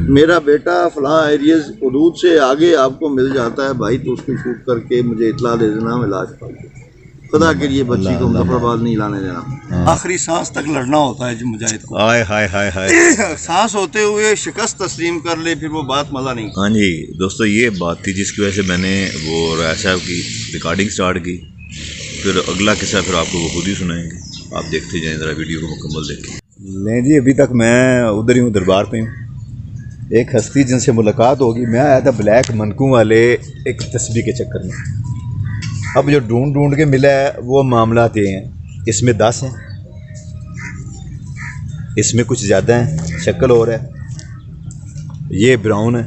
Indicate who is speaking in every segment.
Speaker 1: میرا بیٹا فلاں ایریز حدود سے آگے آپ کو مل جاتا ہے بھائی، تو اس کو شوٹ کر کے مجھے اطلاع دے دینا، میں لاش پال دوں، خدا کے لیے بچی کو مظفر آباد نہیں لانے دینا۔ آخری سانس تک لڑنا ہوتا ہے جو مجاہد کو،
Speaker 2: ہائے ہائے ہائے ہائے،
Speaker 1: سانس ہوتے ہوئے شکست تسلیم کر لے، پھر وہ بات مزہ نہیں۔
Speaker 2: ہاں جی دوستو، یہ بات تھی جس کی وجہ سے میں نے وہ رائے صاحب کی ریکارڈنگ سٹارٹ کی، پھر اگلا قصہ پھر آپ کو وہ خود ہی سنائیں گے، آپ دیکھتے جائیں، ذرا ویڈیو کو مکمل دیکھیں۔ لیں جی، ابھی تک میں ادھر ہی ہوں، دربار پہ ہوں۔ ایک ہستی جن سے ملاقات ہوگی، میں آیا تھا بلیک منکوں والے ایک تسبیح کے چکر میں۔ اب جو ڈھونڈ کے ملا ہے وہ معاملات یہ ہیں، اس میں 10 ہیں، اس میں کچھ زیادہ ہیں، شکل اور ہے، یہ براؤن ہے۔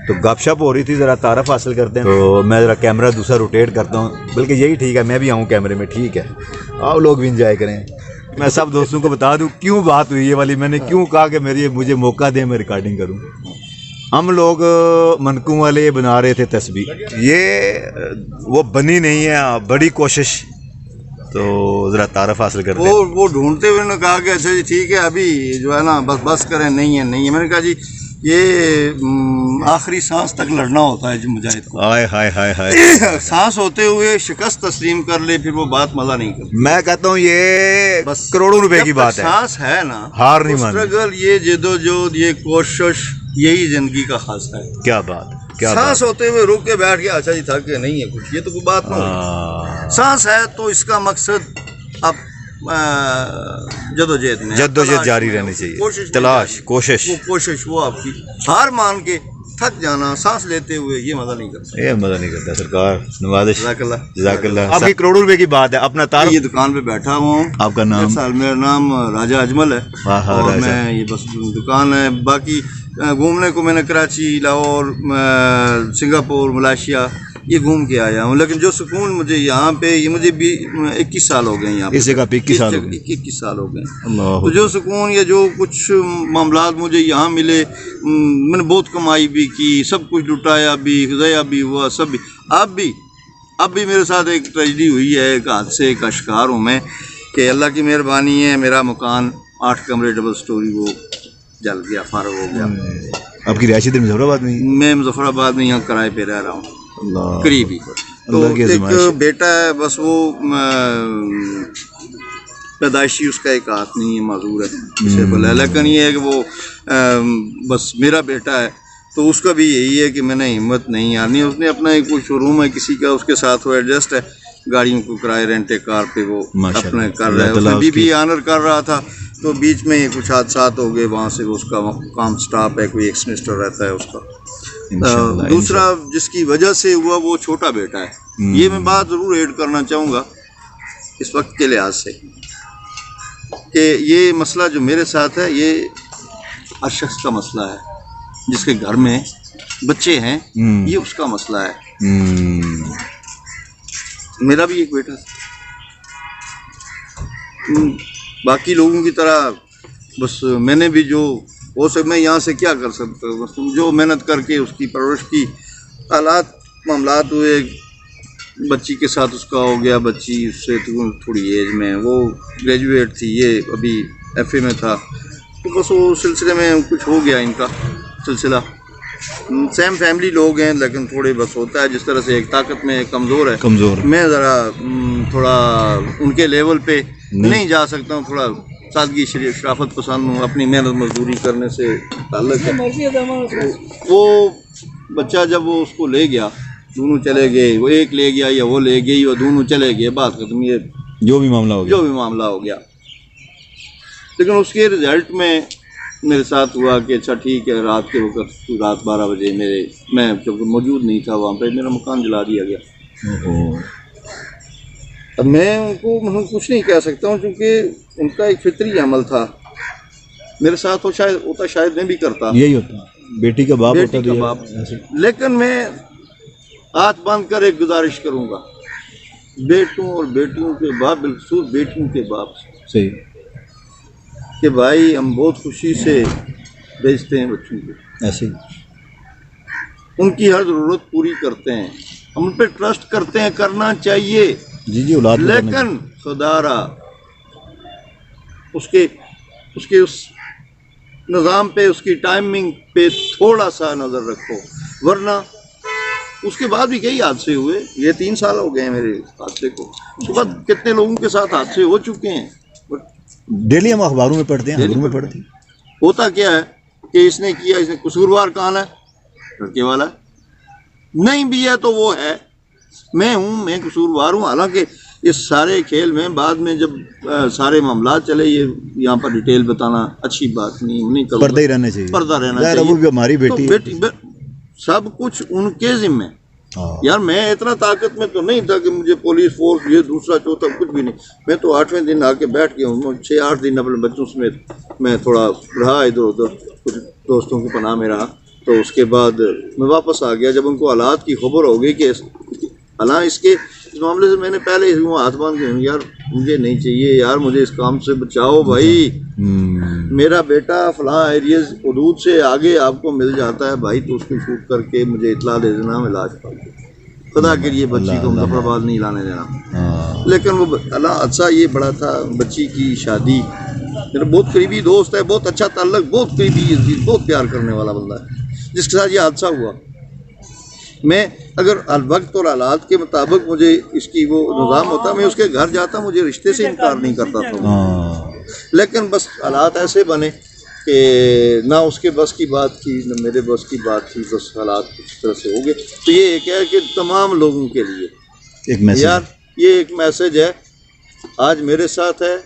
Speaker 2: تو گپ شپ ہو رہی تھی، ذرا تعارف حاصل کرتے ہیں، تو میں ذرا کیمرہ دوسرا روٹیٹ کرتا ہوں، بلکہ یہی ٹھیک ہے، میں بھی آؤں کیمرے میں، ٹھیک ہے، آپ لوگ بھی انجوائے کریں۔ میں سب دوستوں کو بتا دوں کیوں بات ہوئی یہ والی، میں نے کیوں کہا کہ مجھے موقع دیں میں ریکارڈنگ کروں۔ ہم لوگ منکوں والے بنا رہے تھے تسبیح، یہ وہ بنی نہیں ہے، بڑی کوشش، تو ذرا تعارف حاصل کرتے ہیں۔
Speaker 1: وہ ڈھونڈتے ہوئے نے کہا کہ اچھا جی ٹھیک ہے، ابھی جو ہے نا بس کریں، نہیں ہے۔ میں نے کہا جی یہ آخری سانس تک لڑنا ہوتا ہے جو مجاہد کو،
Speaker 2: ہائے ہائے ہائے ہائے،
Speaker 1: سانس ہوتے ہوئے شکست تسلیم کر لے، پھر وہ بات مزہ نہیں کرتی۔
Speaker 2: میں کہتا ہوں یہ
Speaker 1: بس
Speaker 2: کروڑوں روپے کی بات ہے،
Speaker 1: سانس ہے نا،
Speaker 2: ہار نہیں ماننی۔
Speaker 1: اسٹرگل، یہ جدوجہد، یہ کوشش، یہی زندگی کا خاصہ ہے۔
Speaker 2: کیا بات، کیا
Speaker 1: سانس ہوتے ہوئے رک کے بیٹھ کے اچھا جی تھا کہ نہیں ہے کچھ، یہ تو کوئی بات نہیں۔ سانس ہے تو اس کا مقصد اب جدوجہد میں،
Speaker 2: جدوجہد جاری رہنی چاہیے، تلاش،
Speaker 1: کوشش، وہ آپ کی ہار مان کے تھک جانا سانس لیتے ہوئے، یہ مزہ نہیں کرتا،
Speaker 2: یہ مزہ نہیں کرتا۔ سرکار نوازش،
Speaker 1: جزاک اللہ،
Speaker 2: جزاک اللہ۔ آپ کی کروڑوں روپے کی بات ہے، اپنا تعارف۔
Speaker 1: یہ دکان پہ بیٹھا ہوا ہوں،
Speaker 2: آپ کا نام؟
Speaker 1: میرا نام راجہ اجمل ہے، اور
Speaker 2: راجہ،
Speaker 1: میں یہ بس دکان ہے، باقی گھومنے کو میں نے کراچی، لاہور، سنگاپور، ملائیشیا یہ گھوم کے آیا ہوں، لیکن جو سکون مجھے یہاں پہ، یہ مجھے بھی 21 سال ہو گئے یہاں پہ،
Speaker 2: اس جگہ پہ 21 سال ہو گئے،
Speaker 1: 21 سال ہو گئے۔ تو جو سکون یا جو کچھ معاملات مجھے یہاں ملے، میں نے بہت کمائی بھی کی، سب کچھ لٹایا بھی، ضائع بھی ہوا، سب بھی۔ اب بھی میرے ساتھ ایک ٹریجڈی ہوئی ہے، ایک حادثے کا شکار ہوں میں، کہ اللہ کی مہربانی ہے، میرا مکان 8 کمرے ڈبل سٹوری وہ جل گیا، فارغ ہو گیا۔
Speaker 2: آپ کی رہائش ادھر مظفر آباد میں؟
Speaker 1: میں مظفر آباد میں یہاں کرائے پہ رہ رہا ہوں،
Speaker 2: اللہ
Speaker 1: قریبی۔ تو ایک بیٹا ہے، بس وہ پیدائشی اس کا ایک ہاتھ نہیں ہے، معذور ہے، ڈسیبل ہے، لیکن یہ ہے کہ وہ بس میرا بیٹا ہے، تو اس کا بھی یہی ہے کہ میں نے ہمت نہیں ہارنی۔ اس نے اپنا ایک شو روم ہے کسی کا، اس کے ساتھ وہ ایڈجسٹ ہے، گاڑیوں کو کرائے رینٹے کار پہ وہ اپنے کر رہا ہے، اس میں بھی آنر کر رہا تھا، تو بیچ میں ہی کچھ حادثات ہو گئے، وہاں سے اس کا کام سٹاپ ہے، کوئی ایک سمسٹر رہتا ہے اس کا۔ دوسرا جس کی وجہ سے ہوا وہ چھوٹا بیٹا ہے، یہ میں بات ضرور ایڈ کرنا چاہوں گا اس وقت کے لحاظ سے، کہ یہ مسئلہ جو میرے ساتھ ہے یہ ہر شخص کا مسئلہ ہے، جس کے گھر میں بچے ہیں، یہ اس کا مسئلہ ہے۔ میرا بھی ایک بیٹا تھا، باقی لوگوں کی طرح بس میں نے بھی جو ہو سکتا، میں یہاں سے کیا کر سکتا ہوں، بس جو محنت کر کے اس کی پرورش کی، حالات معاملات ہوئے، بچی کے ساتھ اس کا ہو گیا، بچی اس سے تھوڑی ایج میں، وہ گریجویٹ تھی، یہ ابھی FA میں تھا، تو بس وہ سلسلے میں کچھ ہو گیا ان کا سلسلہ۔ سیم فیملی لوگ ہیں، لیکن تھوڑے بس ہوتا ہے جس طرح سے ایک طاقت میں کمزور ہے، میں ذرا تھوڑا ان کے لیول پہ نہیں جا سکتا ہوں، تھوڑا سادگی شرافت پسند ہوں، اپنی محنت مزدوری کرنے سے تعلق ہے۔ وہ بچہ جب وہ اس کو لے گیا، دونوں چلے گئے، وہ ایک لے گیا یا وہ لے گئی، وہ دونوں چلے گئے، بات ختم، یہ
Speaker 2: جو بھی معاملہ
Speaker 1: ہو گیا۔ لیکن اس کے رزلٹ میں میرے ساتھ ہوا کہ اچھا ٹھیک ہے، رات کے وقت، رات 12 بجے میں جب موجود نہیں تھا وہاں پہ، میرا مکان جلا دیا گیا۔ اب میں ان کو کچھ نہیں کہہ سکتا ہوں، کیونکہ ان کا ایک فطری عمل تھا، میرے ساتھ شاید میں بھی کرتا،
Speaker 2: یہی ہوتا، بیٹی کا باپ ہوتا،
Speaker 1: لیکن میں ہاتھ باندھ کر ایک گزارش کروں گا، بیٹوں اور بیٹیوں کے باپ، بالخصوص بیٹیوں کے باپ
Speaker 2: صحیح،
Speaker 1: کہ بھائی ہم بہت خوشی سے بھیجتے ہیں بچوں کو،
Speaker 2: ایسے
Speaker 1: ان کی ہر ضرورت پوری کرتے ہیں، ہم ان پہ ٹرسٹ کرتے ہیں، کرنا چاہیے،
Speaker 2: جی اولاد،
Speaker 1: لیکن خدا را اس کے نظام پہ اس کی ٹائمنگ پہ تھوڑا سا نظر رکھو، ورنہ اس کے بعد بھی کئی حادثے ہوئے. یہ 3 سال ہو گئے ہیں میرے حادثے کو. اس کے بعد کتنے لوگوں کے ساتھ حادثے ہو چکے ہیں.
Speaker 2: ڈیلی ہم اخباروں میں پڑھتے ہیں، خبروں میں پڑھتے ہیں.
Speaker 1: ہوتا کیا ہے کہ اس نے کیا، اس نے قصوروار کون ہے؟ لڑکے والا ہے. نہیں بھی ہے تو وہ ہے، میں ہوں، میں قصوروار ہوں. حالانکہ اس سارے کھیل میں بعد میں جب سارے معاملات چلے، یہ یہاں پر ڈیٹیل بتانا اچھی بات نہیں کروں.
Speaker 2: پردہ ہی رہنا چاہیے،
Speaker 1: پردہ رہنا
Speaker 2: ظاہر ہے
Speaker 1: چاہیے.
Speaker 2: وہ بھی ہماری بیٹی
Speaker 1: تو سب کچھ ان کے ذمہ. یار میں اتنا طاقت میں تو نہیں تھا کہ مجھے پولیس فورس یہ دوسرا چوتھا کچھ بھی نہیں. میں تو 8ویں دن آ کے بیٹھ گیا ہوں. 6-8 دن اپنے بچوں سمیت میں تھوڑا رہا ادھر ادھر، کچھ دوستوں کی پناہ میں رہا. تو اس کے بعد میں واپس آ گیا جب ان کو حالات کی خبر ہو گئی کہ حالانکہ اس معاملے سے میں نے پہلے ہاتھ باندھ کے، یار مجھے نہیں چاہیے، یار مجھے اس کام سے بچاؤ بھائی. میرا بیٹا فلاں ایریز حدود سے آگے آپ کو مل جاتا ہے بھائی، تو اس کو شوٹ کر کے مجھے اطلاع دے دینا، میں لاش پا کے خدا کے لیے بچی کو مظفر آباد نہیں لانے دینا. لیکن وہ اللہ اچھا یہ بڑا تھا، بچی کی شادی، میرا بہت قریبی دوست ہے، بہت اچھا تعلق، بہت قریبی عزیز، بہت پیار کرنے والا بندہ ہے، جس کے ساتھ یہ حادثہ ہوا. میں اگر وقت اور حالات کے مطابق مجھے اس کی وہ نظام ہوتا، میں اس کے گھر جاتا، مجھے رشتے سے انکار نہیں کرتا تھا. لیکن بس حالات ایسے بنے کہ نہ اس کے بس کی بات تھی نہ میرے بس کی بات تھی، بس حالات اس طرح سے ہو گئے. تو یہ ایک ہے کہ تمام لوگوں کے لیے
Speaker 2: ایک میسج،
Speaker 1: یار یہ ایک میسج ہے. آج میرے ساتھ ہے،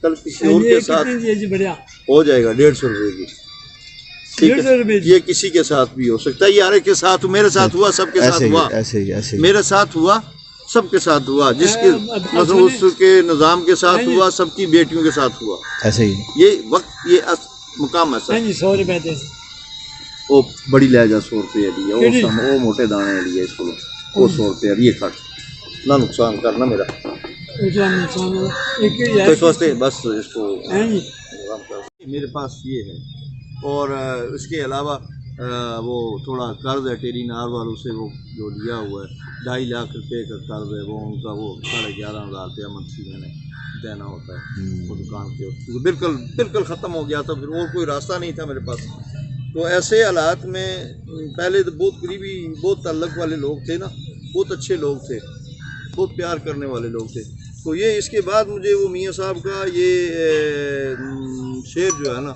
Speaker 1: کل کسی اور کے ساتھ ہو جائے گا. 150 روپے کی، ٹھیک ہے، یہ کسی کے ساتھ بھی ہو سکتا ہے. یہ ہر ایک کے ساتھ، میرے ساتھ ہوا، سب کے ساتھ ہوا،
Speaker 2: ایسے ہی
Speaker 1: میرے ساتھ ہوا، سب کے ساتھ ہوا. جس کے مثلا اس کے نظام کے ساتھ ہوا، سب کی بیٹیوں کے ساتھ ہوا.
Speaker 2: ایسے ہی
Speaker 1: یہ وقت، یہ مقام ایسا.
Speaker 3: 100 روپے دے
Speaker 1: وہ بڑی لہجہ 100 روپے لیے، وہ موٹے دانے لیے اس کو، وہ 100 روپے یہ کٹ نہ نقصان کرنا میرا تو اس واسطے بس اس کو میرے پاس یہ ہے. اور اس کے علاوہ وہ تھوڑا قرض ہے ٹیری نار والوں سے، وہ جو لیا ہوا ہے 2.5 لاکھ روپے کا قرض ہے. وہ ان کا وہ 11,500 روپیہ منتھلی میں نے دینا ہوتا ہے. وہ دکان کے بالکل ختم ہو گیا تھا، پھر اور کوئی راستہ نہیں تھا میرے پاس. تو ایسے حالات میں پہلے تو بہت قریبی، بہت تعلق والے لوگ تھے نا، بہت اچھے لوگ تھے، بہت پیار کرنے والے لوگ تھے. تو یہ اس کے بعد مجھے وہ میاں صاحب کا یہ شعر جو ہے نا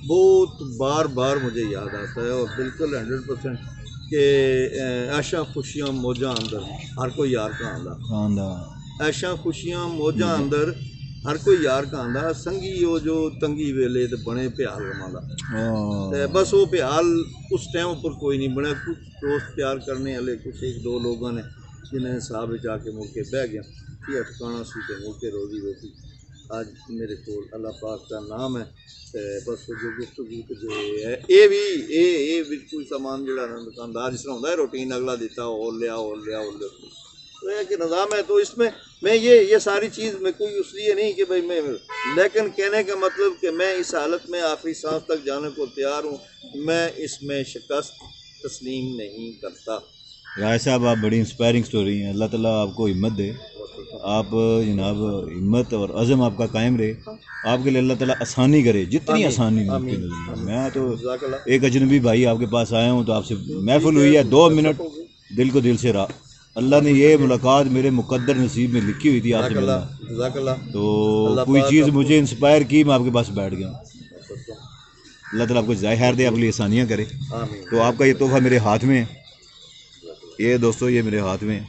Speaker 1: بہت بار بار مجھے یاد آتا ہے، اور بالکل 100% کہ ایشا خوشیاں موجاں اندر ہر کوئی یار کا آندا، ایشا خوشیاں موجاں اندر ہر کوئی یار کا آندا، سنگی وہ جو تنگی ویلے تے بنے پیال رماندا. بس وہ پیال اس ٹائم پر کوئی نہیں بنے. کچھ دوست پیار کرنے والے، کچھ 1-2 لوگوں نے جنہیں صاحب جا کے مڑ کے بہ گیا، یہ ٹھکانا سی تے مڑ کے روزی روٹی آج میرے کو اللہ پاک کا نام ہے. بس جو گفتگو جو ہے یہ بھی کوئی سامان جڑا دکاندار جس طرح ہوتا ہے روٹین اگلا دیتا اور لیا تو یہ کہ نظام ہے. تو اس میں یہ ساری چیز میں کوئی اس لیے نہیں کہ بھائی میں، لیکن کہنے کا مطلب کہ میں اس حالت میں آخری سانس تک جانے کو تیار ہوں. میں اس میں شکست تسلیم نہیں کرتا.
Speaker 2: رائے صاحب آپ بڑی انسپائرنگ سٹوری ہیں. اللہ تعالیٰ آپ کو ہمت دے، آپ جناب ہمت اور عزم آپ کا قائم رہے. آپ کے لیے اللہ تعالیٰ آسانی کرے، جتنی آسانی ممکن ہے. میں تو ایک اجنبی بھائی آپ کے پاس آیا ہوں، تو آپ سے محفل ہوئی ہے 2 منٹ، دل کو دل سے رہا. اللہ نے یہ ملاقات میرے مقدر نصیب میں لکھی ہوئی تھی آپ سے ملنا، تو کوئی چیز مجھے انسپائر کی، میں آپ کے پاس بیٹھ گیا. اللہ تعالیٰ آپ کو جزائے خیر دے، آپ کے لیے آسانیاں کرے. تو آپ کا یہ تحفہ میرے ہاتھ میں ہے، یہ دوستو یہ میرے ہاتھ میں ہے.